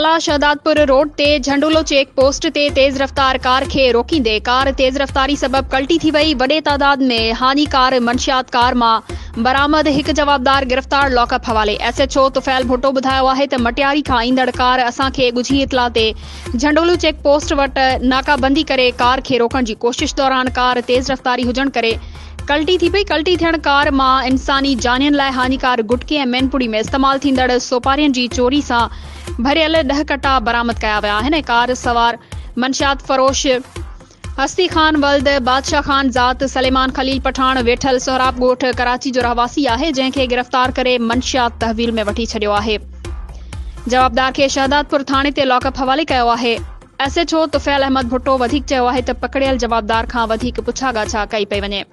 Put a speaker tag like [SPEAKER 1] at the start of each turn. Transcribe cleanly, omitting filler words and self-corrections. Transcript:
[SPEAKER 1] Batala Shahdadpur road ते झंडोलो check post ते तेज रफ्तार कार खे रोकींदे कार तेज रफ्तारी सबब कल्टी थी वई। वडे तादाद में हानिकार मंशियात कार मां बरामद एक जवाबदार गिरफ्तार लॉकअप हवाले। SHO तुफैल भुट्टो ॿुधायो आहे त मटियारी खां ईंदड़ कार असांखे ॻुझी इतला ते झंडोलो चेक पोस्ट वटि नाकाबंदी करे कार खे रोकण जी कोशिश दौरान कार तेज रफ्तारी हुजण करे कल्टी थी पई। कल्टी थियण कार मां इंसानी जानियुनि लाइ हानिकार गुटके ऐं मैनपुड़ी में इस्तेमाल थींदड़ सोपारियुनि जी चोरी सां भरियल 10 कट्टा बरामद कया विया आहिनि। कार सवार मंशियात फरोश हस्ती खान वल्द बादशाह खान ज़ात सलेमान खलील पठान वेठल सोहराब ॻोठ कराची जो रहवासी आहे, जंहिंखे गिरफ़्तार करे मंशियात तहवील में वठी छॾियो आहे। जवाबदार खे शहदादपुर थाणे ते लॉकअप हवाले कयो आहे। SHO तुफैल अहमद भुट्टो वधीक चयो आहे त पकड़ियल जवाबदार खां वधीक पुछा ॻाछा कई पई वञे।